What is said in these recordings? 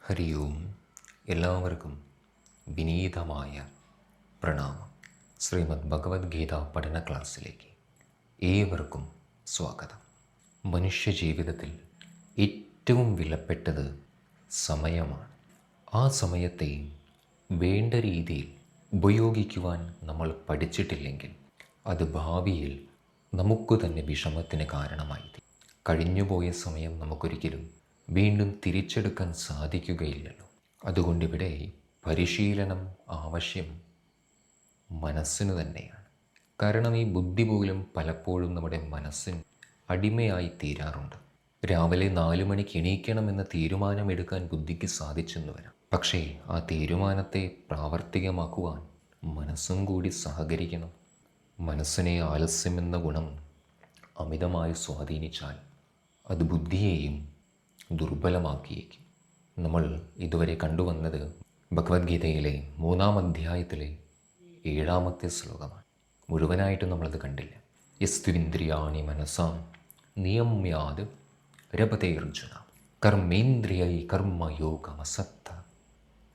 ഹരി ഓം. എല്ലാവർക്കും വിനീതമായ പ്രണാമം. ശ്രീമദ് ഭഗവത്ഗീത പഠന ക്ലാസ്സിലേക്ക് ഏവർക്കും സ്വാഗതം. മനുഷ്യജീവിതത്തിൽ ഏറ്റവും വിലപ്പെട്ടത് സമയമാണ്. ആ സമയത്തെ വേണ്ട രീതിയിൽ ഉപയോഗിക്കുവാൻ നമ്മൾ പഠിച്ചിട്ടില്ലെങ്കിൽ അത് ഭാവിയിൽ നമുക്ക് തന്നെ വിഷമത്തിന് കാരണമായി തീരും. കഴിഞ്ഞുപോയ സമയം നമുക്കൊരിക്കലും വീണ്ടും തിരിച്ചെടുക്കാൻ സാധിക്കുകയില്ലല്ലോ. അതുകൊണ്ടിവിടെ പരിശീലനം ആവശ്യം മനസ്സിന് തന്നെയാണ്. കാരണം ഈ ബുദ്ധി പോലും പലപ്പോഴും നമ്മുടെ മനസ്സിന് അടിമയായി തീരാറുണ്ട്. രാവിലെ 4 മണിക്ക് എണീക്കണമെന്ന തീരുമാനമെടുക്കാൻ ബുദ്ധിക്ക് സാധിച്ചെന്ന് വരാം. പക്ഷേ ആ തീരുമാനത്തെ പ്രാവർത്തികമാക്കുവാൻ മനസ്സും കൂടി സഹകരിക്കണം. മനസ്സിനെ ആലസ്യമെന്ന ഗുണം അമിതമായി സ്വാധീനിച്ചാൽ അത് ബുദ്ധിയെയും ദുർബലമാക്കിയേക്കും. നമ്മൾ ഇതുവരെ കണ്ടുവന്നത് ഭഗവത്ഗീതയിലെ 3-ാം അധ്യായത്തിലെ 7-ാമത്തെ ശ്ലോകമാണ്. മുഴുവനായിട്ടും നമ്മളത് കണ്ടില്ല. യസ്ത്വിന്ദ്രിയാണി മനസാം നിയമ്യാത് രപതേ അർജുന കർമ്മേന്ദ്രിയൈ കർമ്മയോഗമസക്ത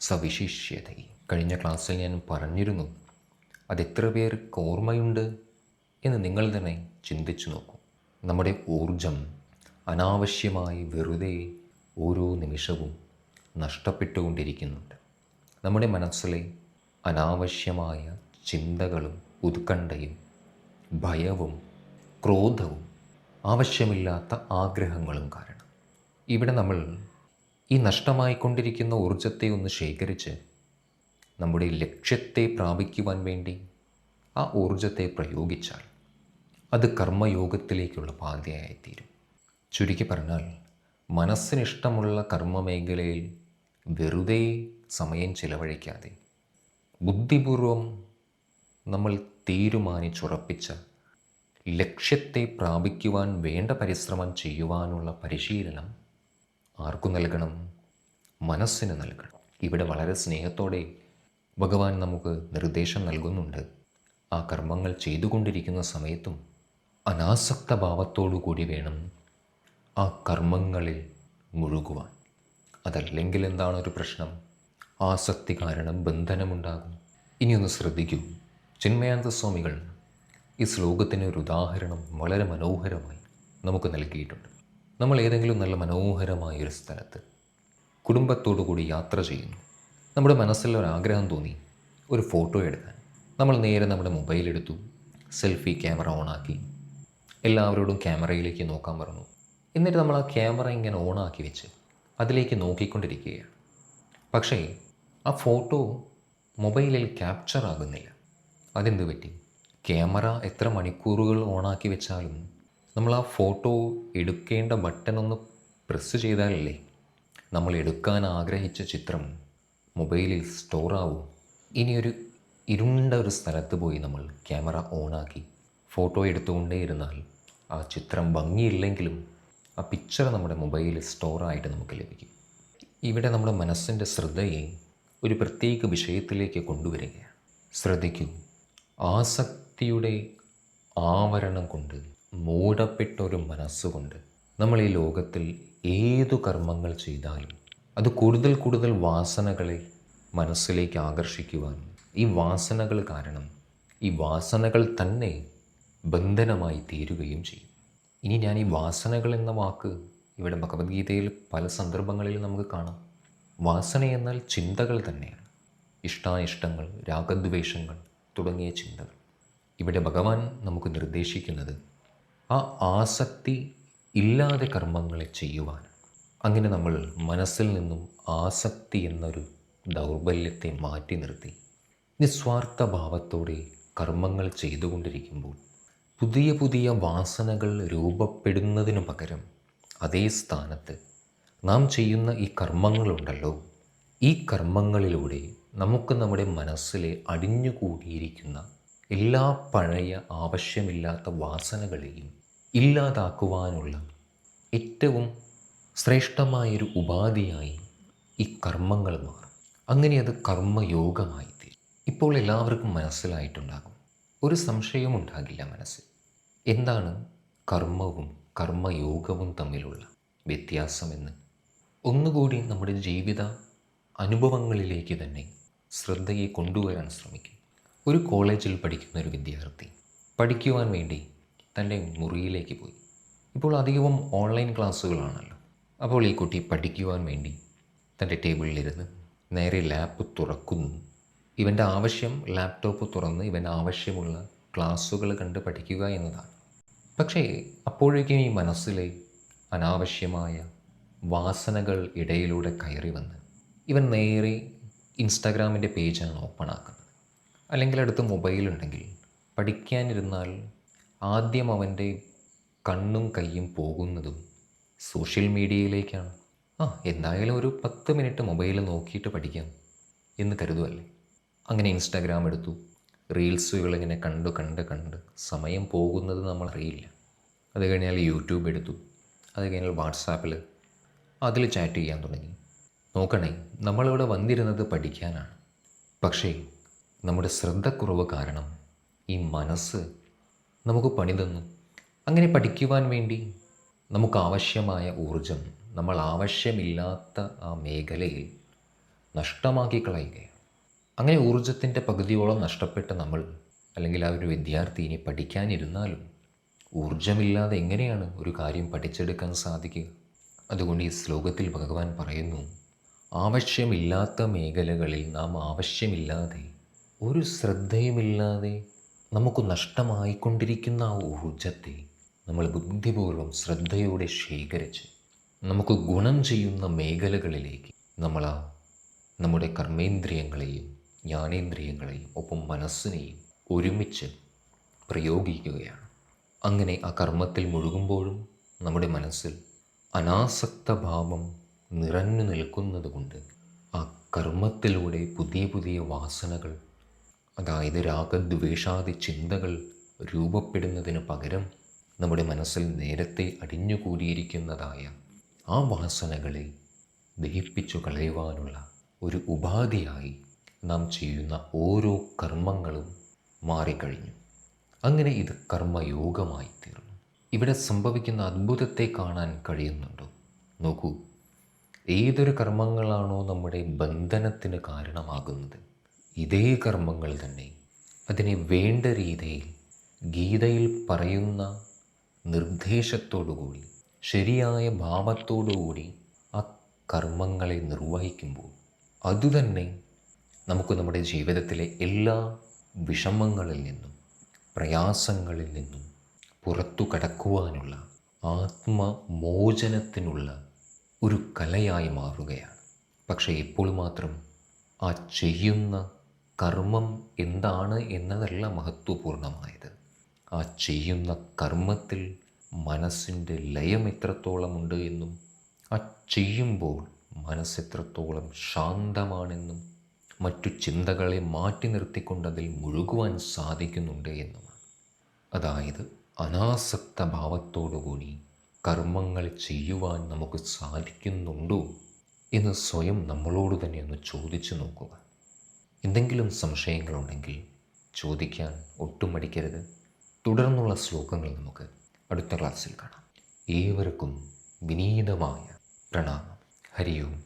സവിശിഷ്യതൈ. കഴിഞ്ഞ ക്ലാസ്സിൽ ഞാൻ പറഞ്ഞിരുന്നു, അതെത്ര പേർക്ക് ഓർമ്മയുണ്ട് എന്ന് നിങ്ങൾ തന്നെ ചിന്തിച്ചു നോക്കൂ. നമ്മുടെ ഊർജം അനാവശ്യമായി വെറുതെ ഓരോ നിമിഷവും നഷ്ടപ്പെട്ടുകൊണ്ടിരിക്കുന്നുണ്ട്. നമ്മുടെ മനസ്സിലെ അനാവശ്യമായ ചിന്തകളും ഉത്കണ്ഠയും ഭയവും ക്രോധവും ആവശ്യമില്ലാത്ത ആഗ്രഹങ്ങളും കാരണം ഇവിടെ നമ്മൾ ഈ നഷ്ടമായിക്കൊണ്ടിരിക്കുന്ന ഊർജത്തെ ഒന്ന് ശേഖരിച്ച് നമ്മുടെ ലക്ഷ്യത്തെ പ്രാപിക്കുവാൻ വേണ്ടി ആ ഊർജത്തെ പ്രയോഗിച്ചാൽ അത് കർമ്മയോഗത്തിലേക്കുള്ള പാതയായിത്തീരും. ചുരുക്കി പറഞ്ഞാൽ, മനസ്സിനിഷ്ടമുള്ള കർമ്മമേഖലയിൽ വെറുതെ സമയം ചിലവഴിക്കാതെ ബുദ്ധിപൂർവം നമ്മൾ തീരുമാനിച്ചുറപ്പിച്ച ലക്ഷ്യത്തെ പ്രാപിക്കുവാൻ വേണ്ട പരിശ്രമം ചെയ്യുവാനുള്ള പരിശീലനം ആർക്കു നൽകണം? മനസ്സിന് നൽകണം. ഇവിടെ വളരെ സ്നേഹത്തോടെ ഭഗവാൻ നമുക്ക് നിർദ്ദേശം നൽകുന്നുണ്ട്. ആ കർമ്മങ്ങൾ ചെയ്തുകൊണ്ടിരിക്കുന്ന സമയത്തും അനാസക്ത ഭാവത്തോടു കൂടി വേണം ആ കർമ്മങ്ങളിൽ മുഴുകുവാൻ. അതല്ലെങ്കിൽ എന്താണ് ഒരു പ്രശ്നം? ആസക്തി കാരണം ബന്ധനമുണ്ടാകും. ഇനിയൊന്ന് ശ്രദ്ധിക്കൂ. ചിന്മയാനന്ദ സ്വാമികൾ ഈ ശ്ലോകത്തിന് ഒരു ഉദാഹരണം വളരെ മനോഹരമായി നമുക്ക് നൽകിയിട്ടുണ്ട്. നമ്മൾ ഏതെങ്കിലും നല്ല മനോഹരമായ ഒരു സ്ഥലത്ത് കുടുംബത്തോടു കൂടി യാത്ര ചെയ്യുന്നു. നമ്മുടെ മനസ്സിൽ ഒരാഗ്രഹം തോന്നി ഒരു ഫോട്ടോ എടുക്കാൻ. നമ്മൾ നേരെ നമ്മുടെ മൊബൈലെടുത്തു, സെൽഫി ക്യാമറ ഓണാക്കി, എല്ലാവരോടും ക്യാമറയിലേക്ക് നോക്കാൻ പറഞ്ഞു. എന്നിട്ട് നമ്മൾ ആ ക്യാമറ ഇങ്ങനെ ഓണാക്കി വെച്ച് അതിലേക്ക് നോക്കിക്കൊണ്ടിരിക്കുകയാണ്. പക്ഷേ ആ ഫോട്ടോ മൊബൈലിൽ ക്യാപ്ചർ ആകുന്നില്ല. അതെന്ത് പറ്റി? ക്യാമറ എത്ര മണിക്കൂറുകൾ ഓണാക്കി വെച്ചാലും നമ്മൾ ആ ഫോട്ടോ എടുക്കേണ്ട ബട്ടൺ ഒന്ന് പ്രസ് ചെയ്താലല്ലേ നമ്മൾ എടുക്കാൻ ആഗ്രഹിച്ച ചിത്രം മൊബൈലിൽ സ്റ്റോറാവും. ഇനിയൊരു ഇരുണ്ട ഒരു സ്ഥലത്ത് പോയി നമ്മൾ ക്യാമറ ഓണാക്കി ഫോട്ടോ എടുത്തുകൊണ്ടേയിരുന്നാൽ ആ ചിത്രം ഭംഗിയില്ലെങ്കിലും ആ പിക്ചർ നമ്മുടെ മൊബൈലിൽ സ്റ്റോറായിട്ട് നമുക്ക് ലഭിക്കും. ഇവിടെ നമ്മുടെ മനസ്സിൻ്റെ ശ്രദ്ധയെ ഒരു പ്രത്യേക വിഷയത്തിലേക്ക് കൊണ്ടുവരികയാണ്. ശ്രദ്ധിക്കൂ. ആസക്തിയുടെ ആവരണം കൊണ്ട് മൂടപ്പെട്ട ഒരു മനസ്സുകൊണ്ട് നമ്മൾ ഈ ലോകത്തിൽ ഏതു കർമ്മങ്ങൾ ചെയ്താലും അത് കൂടുതൽ കൂടുതൽ വാസനകളെ മനസ്സിലേക്ക് ആകർഷിക്കുവാനും ഈ വാസനകൾ കാരണം ഈ വാസനകൾ തന്നെ ബന്ധനമായി തീരുകയും ചെയ്യും. ഇനി ഞാൻ ഈ വാസനകൾ എന്ന വാക്ക് ഇവിടെ ഭഗവത്ഗീതയിൽ പല സന്ദർഭങ്ങളിൽ നമുക്ക് കാണാം. വാസന എന്നാൽ ചിന്തകൾ തന്നെയാണ്. ഇഷ്ടാനിഷ്ടങ്ങൾ, രാഗദ്വേഷങ്ങൾ തുടങ്ങിയ ചിന്തകൾ. ഇവിടെ ഭഗവാൻ നമുക്ക് നിർദ്ദേശിക്കുന്നത് ആ ആസക്തി ഇല്ലാതെ കർമ്മങ്ങളെ ചെയ്യുവാൻ. അങ്ങനെ നമ്മൾ മനസ്സിൽ നിന്നും ആസക്തി എന്നൊരു ദൗർബല്യത്തെ മാറ്റി നിർത്തി നിസ്വാർത്ഥ ഭാവത്തോടെ കർമ്മങ്ങൾ ചെയ്തുകൊണ്ടിരിക്കുമ്പോൾ പുതിയ പുതിയ വാസനകൾ രൂപപ്പെടുന്നതിനു പകരം അതേ സ്ഥാനത്ത് നാം ചെയ്യുന്ന ഈ കർമ്മങ്ങളുണ്ടല്ലോ, ഈ കർമ്മങ്ങളിലൂടെ നമുക്ക് നമ്മുടെ മനസ്സിലെ അടിഞ്ഞുകൂടിയിരിക്കുന്ന എല്ലാ പഴയ ആവശ്യമില്ലാത്ത വാസനകളെയും ഇല്ലാതാക്കുവാനുള്ള ഏറ്റവും ശ്രേഷ്ഠമായൊരു ഉപാധിയായി ഈ കർമ്മങ്ങൾ മാറും. അങ്ങനെ അത് കർമ്മയോഗമായി തീരും. ഇപ്പോൾ എല്ലാവർക്കും മനസ്സിലായിട്ടുണ്ടാകും, ഒരു സംശയവും ഉണ്ടാകില്ല മനസ്സിൽ. എന്താണ് കർമ്മവും കർമ്മയോഗവും തമ്മിലുള്ള വ്യത്യാസമെന്ന്? ഒന്നുകൂടി നമ്മുടെ ജീവിത അനുഭവങ്ങളിലേക്ക് തന്നെ ശ്രദ്ധയെ കൊണ്ടുവരാൻ ശ്രമിക്കും. ഒരു കോളേജിൽ പഠിക്കുന്ന ഒരു വിദ്യാർത്ഥി പഠിക്കുവാൻ വേണ്ടി തൻ്റെ മുറിയിലേക്ക് പോയി. ഇപ്പോൾ അധികവും ഓൺലൈൻ ക്ലാസ്സുകളാണല്ലോ. അപ്പോൾ ഈ കുട്ടി പഠിക്കുവാൻ വേണ്ടി തൻ്റെ ടേബിളിലിരുന്ന് നേരെ ലാപ്പ് തുറക്കുന്നു. ഇവൻ്റെ ആവശ്യം ലാപ്ടോപ്പ് തുറന്ന് ഇവൻ ആവശ്യമുള്ള ക്ലാസ്സുകൾ കണ്ട് പഠിക്കുക എന്നതാണ്. പക്ഷേ അപ്പോഴേക്കും ഈ മനസ്സിലെ അനാവശ്യമായ വാസനകൾ ഇടയിലൂടെ കയറി വന്ന് ഇവൻ നേരെ ഇൻസ്റ്റാഗ്രാമിൻ്റെ പേജാണ് ഓപ്പൺ ആക്കുന്നത്. അല്ലെങ്കിൽ അടുത്ത് മൊബൈലുണ്ടെങ്കിൽ പഠിക്കാനിരുന്നാൽ ആദ്യം അവൻ്റെ കണ്ണും കൈയും പോകുന്നതും സോഷ്യൽ മീഡിയയിലേക്കാണ്. എന്തായാലും ഒരു 10 മിനിറ്റ് മൊബൈൽ നോക്കിയിട്ട് പഠിക്കാം എന്ന് കരുതുമല്ലേ. അങ്ങനെ ഇൻസ്റ്റാഗ്രാം എടുത്തു. റീൽസുകൾ ഇങ്ങനെ കണ്ട് സമയം പോകുന്നത് നമ്മൾ അറിയില്ല. അത് കഴിഞ്ഞാൽ യൂട്യൂബ് എടുത്തു. അത് കഴിഞ്ഞാൽ വാട്സാപ്പിൽ അതിൽ ചാറ്റ് ചെയ്യാൻ തുടങ്ങി. നോക്കണേ, നമ്മളിവിടെ വന്നിരുന്നത് പഠിക്കാനാണ്. പക്ഷേ നമ്മുടെ ശ്രദ്ധക്കുറവ് കാരണം ഈ മനസ്സ് നമുക്ക് പണി തന്നു. അങ്ങനെ പഠിക്കുവാൻ വേണ്ടി നമുക്ക് ആവശ്യമായ ഊർജം നമ്മൾ ആവശ്യമില്ലാത്ത ആ മേഖലയിൽ നഷ്ടമാക്കി കളയുകയാണ്. അങ്ങനെ ഊർജത്തിൻ്റെ പകുതിയോളം നഷ്ടപ്പെട്ട നമ്മൾ, അല്ലെങ്കിൽ ആ ഒരു വിദ്യാർത്ഥി ഇനി പഠിക്കാനിരുന്നാലും ഊർജമില്ലാതെ എങ്ങനെയാണ് ഒരു കാര്യം പഠിച്ചെടുക്കാൻ സാധിക്കുക? അതുകൊണ്ട് ഈ ശ്ലോകത്തിൽ ഭഗവാൻ പറയുന്നു, ആവശ്യമില്ലാത്ത മേഖലകളിൽ നാം ആവശ്യമില്ലാതെ ഒരു ശ്രദ്ധയുമില്ലാതെ നമുക്ക് നഷ്ടമായിക്കൊണ്ടിരിക്കുന്ന ആ ഊർജത്തെ നമ്മൾ ബുദ്ധിപൂർവ്വം ശ്രദ്ധയോടെ ശേഖരിച്ച് നമുക്ക് ഗുണം ചെയ്യുന്ന മേഖലകളിലേക്ക് നമ്മുടെ കർമ്മേന്ദ്രിയങ്ങളെയും ജ്ഞാനേന്ദ്രിയങ്ങളെയും ഒപ്പം മനസ്സിനെയും ഒരുമിച്ച് പ്രയോഗിക്കുകയാണ്. അങ്ങനെ ആ കർമ്മത്തിൽ മുഴുകുമ്പോഴും നമ്മുടെ മനസ്സിൽ അനാസക്ത ഭാവം നിറഞ്ഞു നിൽക്കുന്നത് കൊണ്ട് ആ കർമ്മത്തിലൂടെ പുതിയ പുതിയ വാസനകൾ, അതായത് രാഗദ്വേഷാദി ചിന്തകൾ രൂപപ്പെടുന്നതിന് പകരം നമ്മുടെ മനസ്സിൽ നേരത്തെ അടിഞ്ഞുകൂടിയിരിക്കുന്നതായ ആ വാസനകളെ ദഹിപ്പിച്ചു കളയുവാനുള്ള ഒരു ഉപാധിയായി നാം ചെയ്യുന്ന ഓരോ കർമ്മങ്ങളും മാറിക്കഴിഞ്ഞു. അങ്ങനെ ഇത് കർമ്മയോഗമായി തീർന്നു. ഇവിടെ സംഭവിക്കുന്ന അത്ഭുതത്തെ കാണാൻ കഴിയുന്നുണ്ടോ? നോക്കൂ, ഏതൊരു കർമ്മങ്ങളാണോ നമ്മുടെ ബന്ധനത്തിന് കാരണമാകുന്നത്, ഇതേ കർമ്മങ്ങൾ തന്നെ അതിനെ വേണ്ട രീതിയിൽ ഗീതയിൽ പറയുന്ന നിർദ്ദേശത്തോടുകൂടി ശരിയായ ഭാവത്തോടുകൂടി ആ കർമ്മങ്ങളെ നിർവഹിക്കുമ്പോൾ അതുതന്നെ നമുക്ക് നമ്മുടെ ജീവിതത്തിലെ എല്ലാ വിഷമങ്ങളിൽ നിന്നും പ്രയാസങ്ങളിൽ നിന്നും പുറത്തു കടക്കുവാനുള്ള ആത്മമോചനത്തിനുള്ള ഒരു കലയായി മാറുകയാണ്. പക്ഷേ ഇപ്പോൾ മാത്രം ആ ചെയ്യുന്ന കർമ്മം എന്താണ് എന്നതല്ല മഹത്വപൂർണമായത്. ആ ചെയ്യുന്ന കർമ്മത്തിൽ മനസ്സിൻ്റെ ലയം എത്രത്തോളമുണ്ട് എന്നും ആ ചെയ്യുമ്പോൾ മനസ്സെത്രത്തോളം ശാന്തമാണെന്നും മറ്റു ചിന്തകളെ മാറ്റി നിർത്തിക്കൊണ്ട് അതിൽ മുഴുകുവാൻ സാധിക്കുന്നുണ്ട് എന്നുമാണ്. അതായത് അനാസക്ത ഭാവത്തോടുകൂടി കർമ്മങ്ങൾ ചെയ്യുവാൻ നമുക്ക് സാധിക്കുന്നുണ്ടോ എന്ന് സ്വയം നമ്മളോട് തന്നെ ഒന്ന് ചോദിച്ചു നോക്കുക. എന്തെങ്കിലും സംശയങ്ങളുണ്ടെങ്കിൽ ചോദിക്കാൻ ഒട്ടും മടിക്കരുത്. തുടർന്നുള്ള ശ്ലോകങ്ങൾ നമുക്ക് അടുത്ത ക്ലാസ്സിൽ കാണാം. ഏവർക്കും വിനീതമായ പ്രണാമം. ഹരി ഓം.